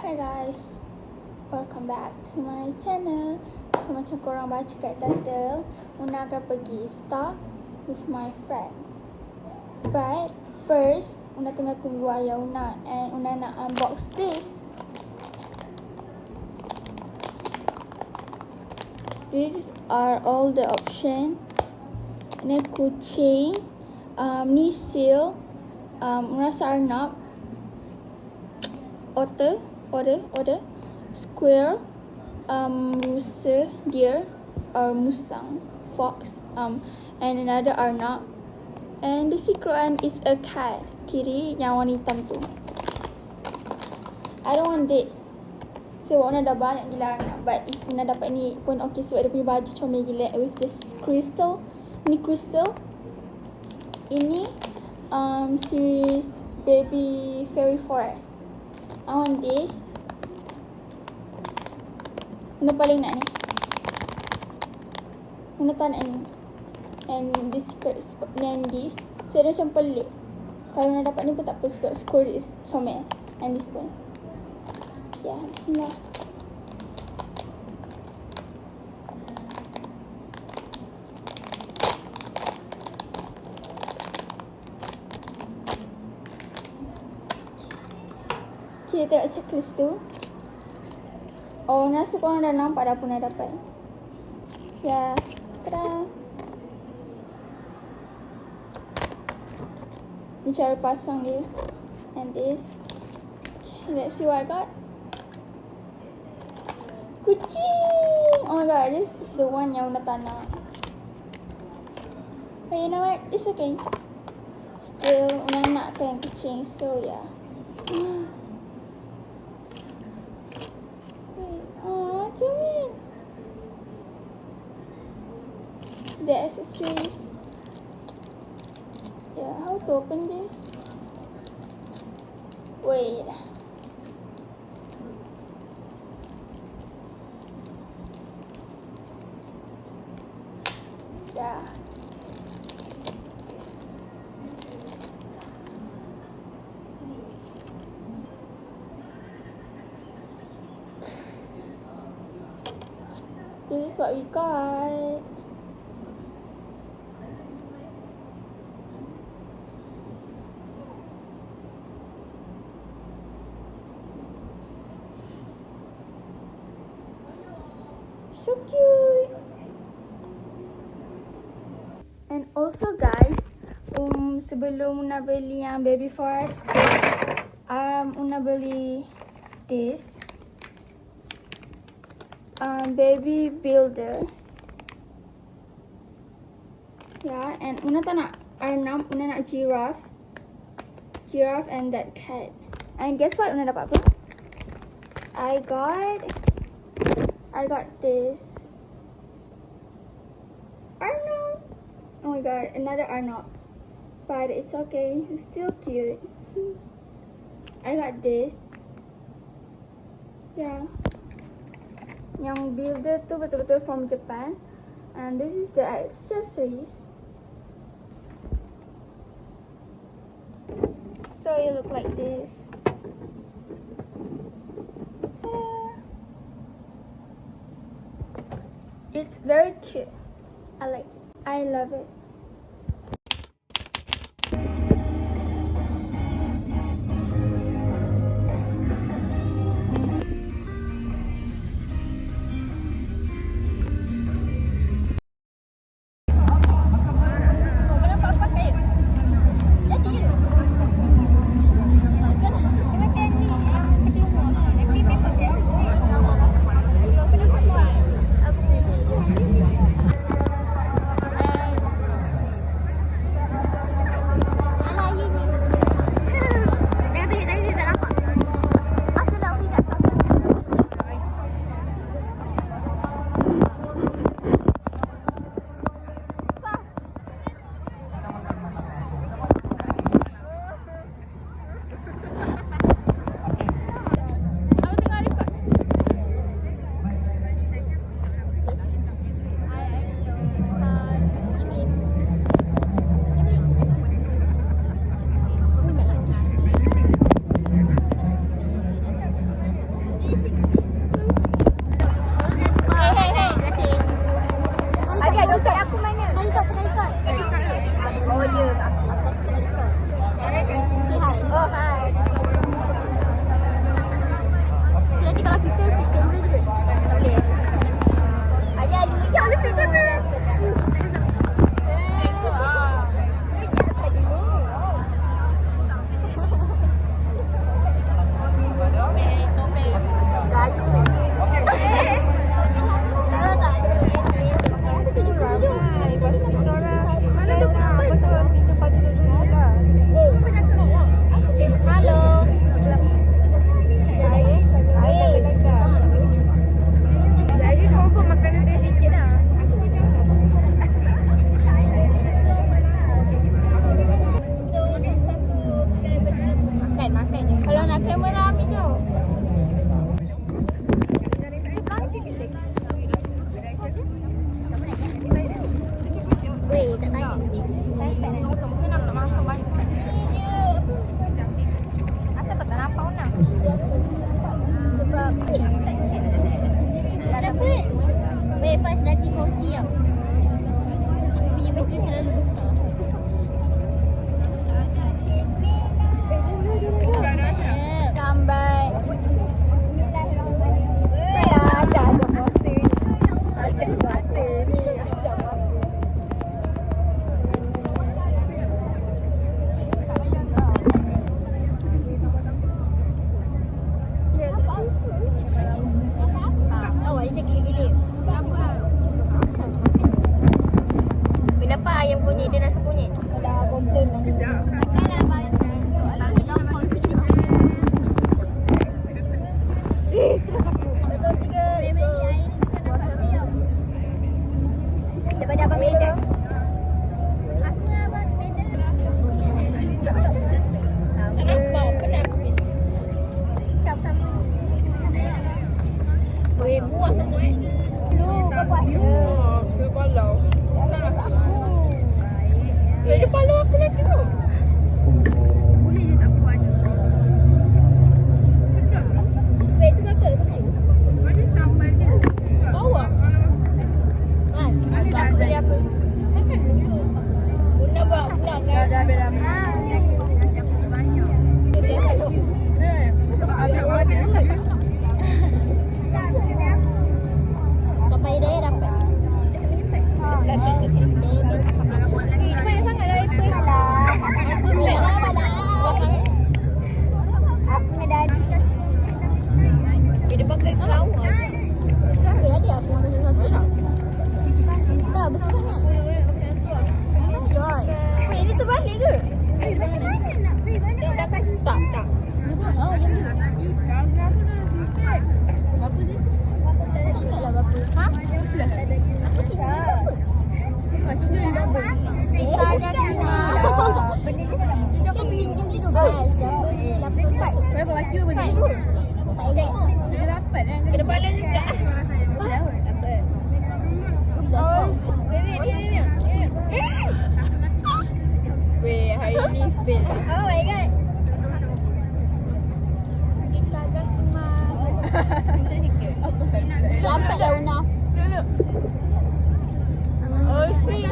Hi guys, welcome back to my channel. So macam korang baca kat title, Una akan pergi iftar with my friends. But first, Una tengah tunggu ayah Una and Una nak unbox this. These are all the option. Ini kucing, ni seal, rasa arnab, otter, squirrel, rooster, deer, or mustang, fox, and another arnab. And the secret one is a cat, kiri yang warna hitam tu. I don't want this. Sebab Una dah banyak gila arnab. But if Una dapat ni pun okay sebab dia punya baju comel gila with this crystal. Ni crystal. Ini series Baby Fairy Forest. I want this. Una paling nak ni. Una tak nak ni. And this skirt and this. So dia macam pelik. Kalau Una dapat ni pun tak apa sebab squirrel is comel. And this pun. Ya, bismillah. Kita tengok checklist tu. Oh, rasa korang dah nampak dah apa Una dapat. Ya, tada. Ni cara pasang dia. And this. Okay, let's see what I got. Kucing! Oh my god, this is the one yang Una tak nak. But you know what? It's okay. Still, Una nakkan yang kucing. So, yeah. Wait, the accessories. Yeah, how to open this? Wait. Yeah. This is what we got. So cute. And also guys, sebelum Una beli yang Baby Forest, Una beli this. Baby Builder. Yeah, and Una tak nak arnab, Una nak giraffe. Giraffe and that cat. And guess what Una dapat apa? I got this. Arnab. Oh my god, another arnab. But it's okay, it's still cute. I got this. Yeah. Yang builder tu betul-betul from Japan. And this is the accessories. So it look like this. It's very cute. I like it. I love it. Ha? Aku single ke apa? Single double. Kan single ni 12, double ni 18. Berapa baca apa ni? Tak ingat. 38 kan? Kena pandai juga. Weh, hari ni fail. Oh my god. Lambat dah Una. Oh, shit.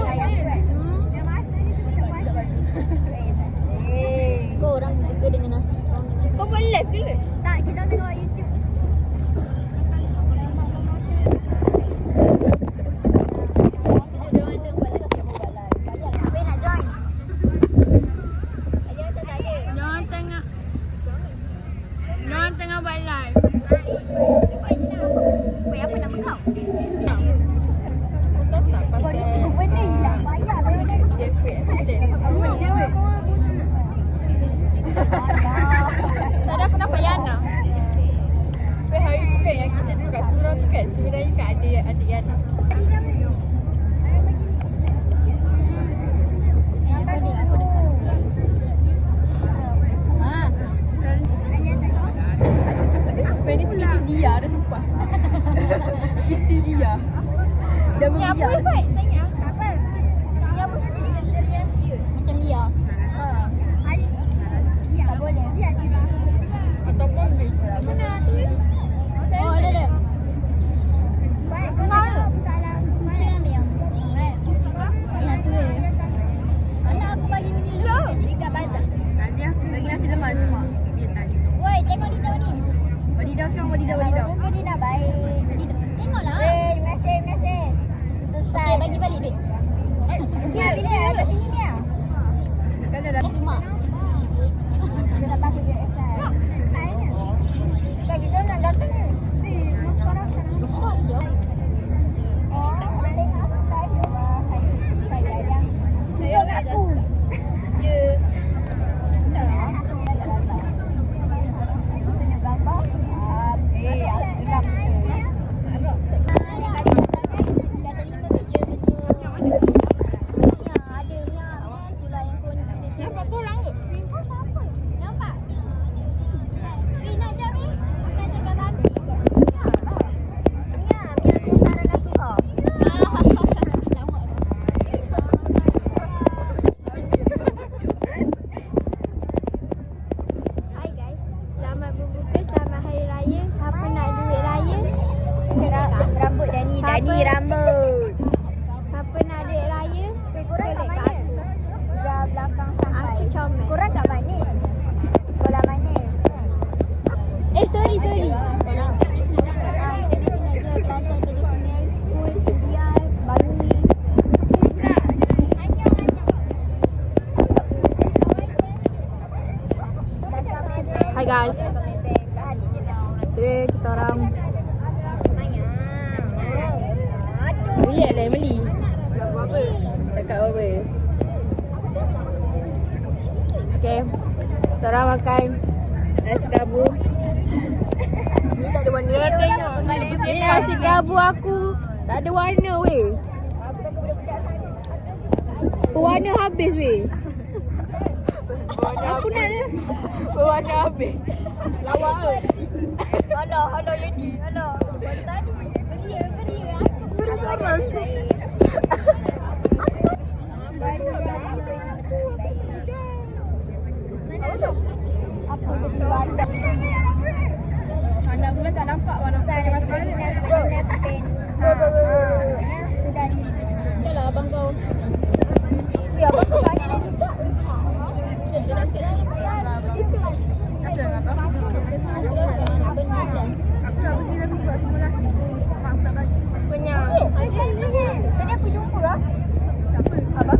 Kau orang buka dengan nasi, kau dengan Kau buat live ke le? tak, kita tengok YouTube. Jangan tengah buat live. Weh, apa nama kau? Tak pasal JP. Tak ada kenapa Yana. Tapi hari tu kan yang kita duduk kat surau tu kan, sebenarnya kan adik Yana. Aku dekat. Ini spesies dia dah sumpah. Spesies dia. Dah berbiak. Apa Faiz? Tanya. Apa? Yang mesti macam dia. Tak boleh. Ataupun ni. Mana tu? Oh, ada. Baik, kau tahu salah. Mana yang yang tu Anak aku bagi mini dulu dekat bazar. Tanya. Bagi nasi lemak semua. Dia tanya. Woi, tengok ni tahu ni. Wadidaw sekarang, wadidaw. Muka dia dah baik. Tengoklah. Terima kasih. Selesai. Okey, bagi balik duit. Mia, bila kat sini Mia? Kan dah Kasih mak. Kita tak pakai dia extra. Kan kita nak datang ni. Mas sekarang sana. Besar siap. Oh, boleh saya ayam. Tengok aku. Ya. Nampak korang ke? Nampak? Weh, nak jam ni? Aku nak cakap nanti ke? Lama tu. Hai guys, selamat berbuka, selamat hari raya. Siapa nak duit raya? Rambut Dani rambut. Siapa nak duit raya? Korang kat Boleh mana? kat aku. Jauh belakang sampai. Aku comel. Korang kat mana? Sekolah mana? Sorry. International je, Kelantan Traditional School, India, Bangi. Hi guys. Today kita orang relax lah Emily. Nak buat apa? Cakap apa? Okay. Kita orang makan nasi kerabu. Ni tak ada warna. Ni nasi kerabu aku tak ada warna weh. Pewarna habis weh. Aku nak pewarna habis. Lawak ke? Hello Lady. Hello. Baru tadi. Beria. Beri saran. Apa jadi warna? Anak bulan tak nampak warna Saya mata. Sudah di. Dah lah abang kau. Ya, apa tu lagi? Dia dah siap-siap. Penyang. Tadi aku jumpa lah. Abang?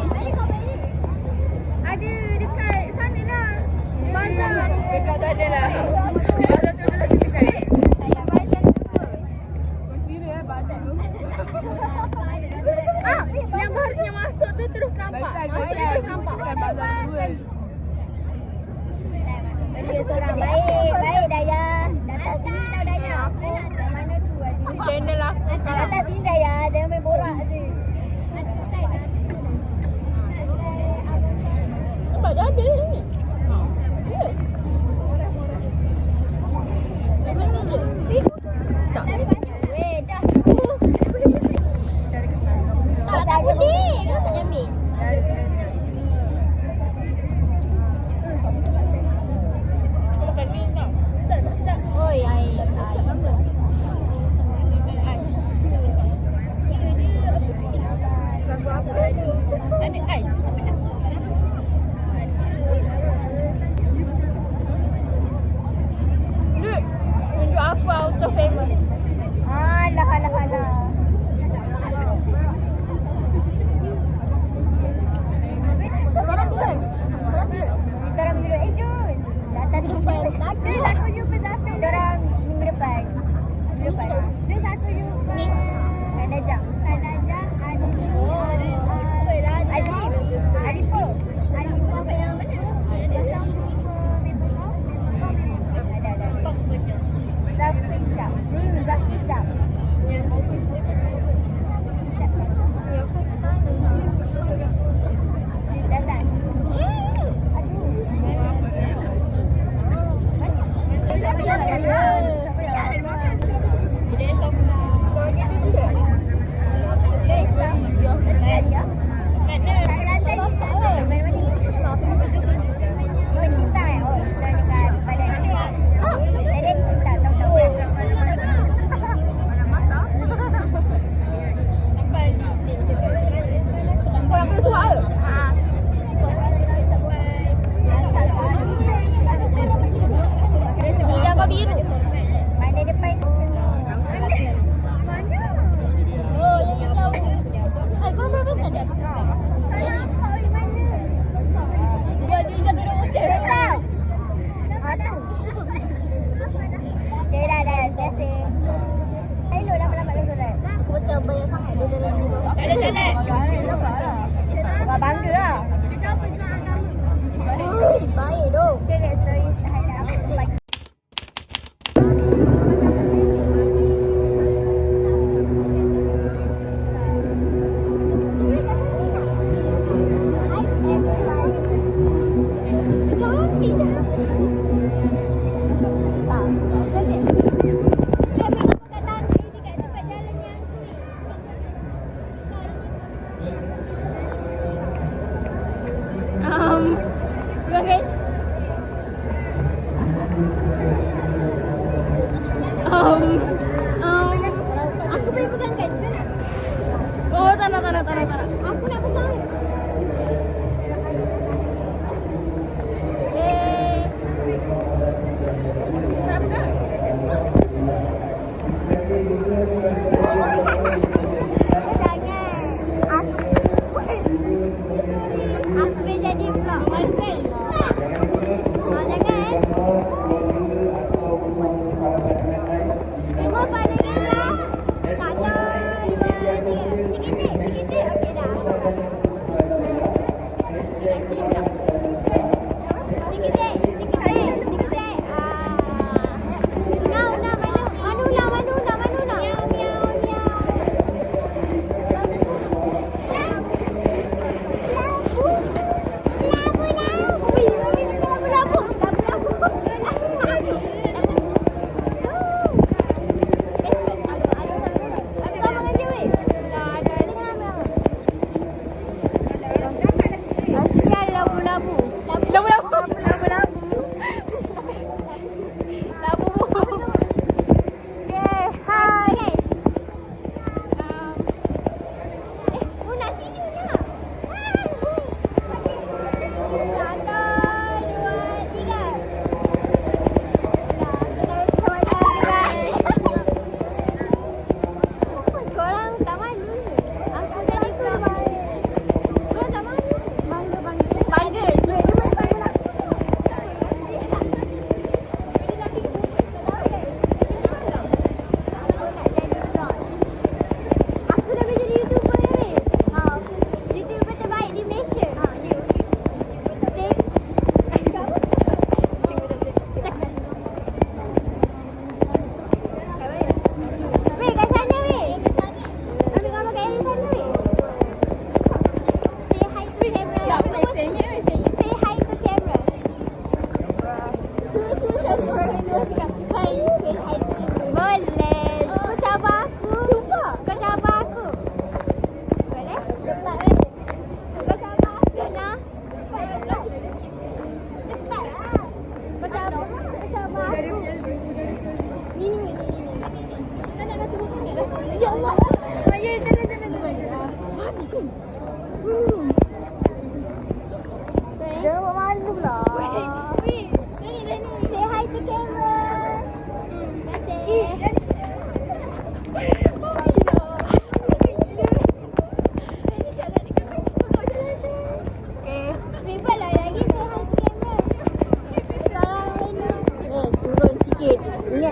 Saya kau balik. Ada dekat sana lah. Bazar. Dekat sana lah. Bazar tu lagi dekat. Kira bazar. Yang barunya masuk tu terus nampak. Masuk terus nampak. Bukan bazar dua. Dia seorang baik Daya. Datang sini tahu Daya. Mana tu ada? Channel aku sekarang. Atas sini Daya, jangan main borak je. Nampak dah ada ni. Tak boleh. Kenapa tak ambil? Oi, air. Ada ais tu sebenarnya. Dude, tunjuk apa auto famous. Alah, alah, alah. Korang dia. Kita orang minggu depan. Jom. Datang Depan. Satu jumpa Zafir. Kita orang minggu depan. Minggu depan. Dia satu jumpa. Kanajang. Kanajang. Ajib. Aripo. Aripo. Apa yang mana? Ada. Zafir Cap. Zafir Cap. Datang. Mana depan? Oh, yang jauh. Korang berapa sekali ada? Dia jatuh dalam hotel. Okay dah, terima kasih. Hello, lama-lama dulu dah. Aku macam banyak sangat dulu dalam ni. Wah, bangga lah. Baik doh. Share stories terhadap aku like. Okay. Aku boleh pegang kan? Oh, tak nak. Aku nak pegang. Tak pegang. Aku boleh jadi vlog. Malu kan?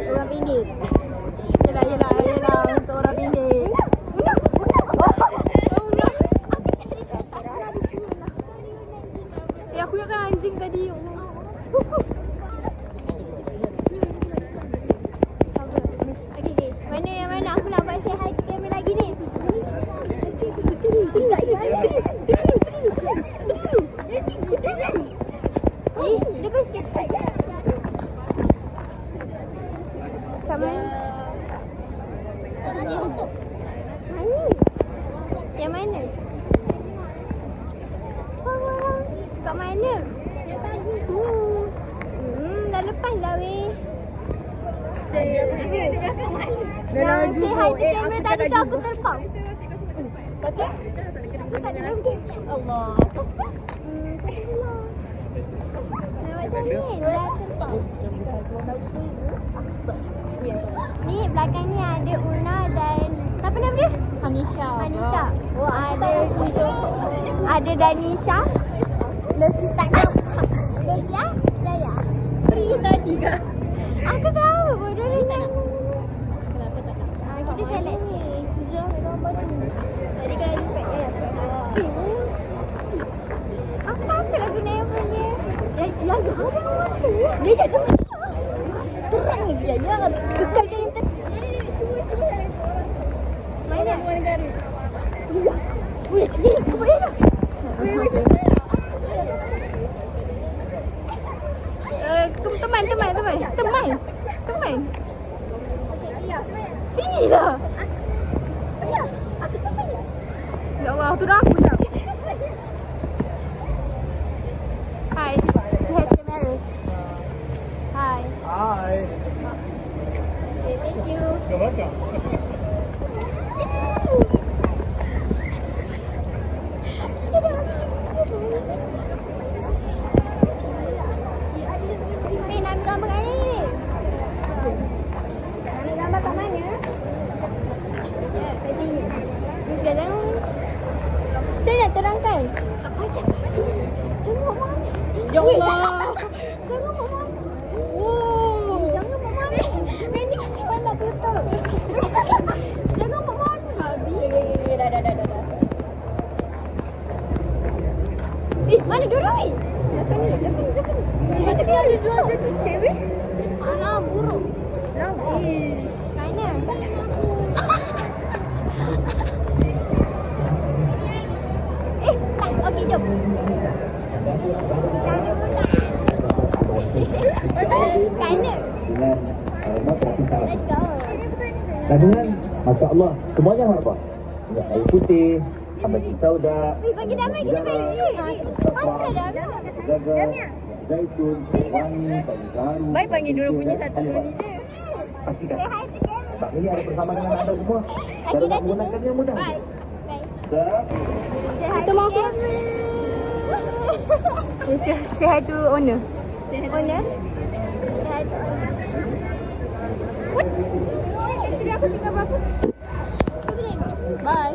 Orang pendek. Yelah. Untuk orang pendek. Aku yang kan anjing tadi. Okay. Mana yang mana? Aku nak buat say hi ke kamera lagi ni. Lepas cakap. Sama. Sini masuk. Mana? Yang mana? Kat mana? Dah lepas dah weh. Yang say hi to kamera tadi tu aku terpau. Okay? Aku tak ada okay. Allah. Kesal. Lewat sana. Dah terpau. Ni belakang ni ada Una dan siapa nama dia? Hanisha. Oh ada Danisha. Levi tak nampak. Levi Daya. Beri tadi kak. Aku salah bodoh dia tak. Kenapa tak nak? Kita select ni. Tadi kalau jumpa apa lagu Never ni? Ya jangan mati. Dia jangan. Terang lagi ya. Kekalkan yang cuba. Mana? Negara. Aku boleh tak? Teman. Sini lah. Ya Allah, tu dah aku dah. Hi. Say hi to camera. Hi. Hi. Okay, thank you. You're welcome. Nak ambil gambar kat ni. Nak ambil gambar kat mana? Ya, kat sini. Ni sudah jangan. Saya nak terangkan. Apa je? Tengok mana? Ya Allah. Tengok mana? Wow. Jangan mak mana. Ini macam mana nak tutup? Jangan mak mana. Babi. Dah. Mana dorang ni? Belakang ni. Siapa tadi ada jual je tu cewek? Alah, buruk. Mana? Tak. Okey, jom. Kita ada budak. Mana? Dengan kasih salam. Let's go. Kandungan, Masya Allah, semuanya apa? Ya, air putih, abadi sauda, Bagi damai kita bagi. Mana damai? jaga, zaitun, wangi, bagi garam. Baik panggil dulu punya satu ni je. Pastikan. Say hi to them. Sebab ini ada bersama dengan anda semua. Okey, Cara dah nak menggunakannya mudah. Bye. Bye. Dan Say hi to them. Say hi to owner. Owner? Say hi to owner. Actually aku tinggal berapa? Bye.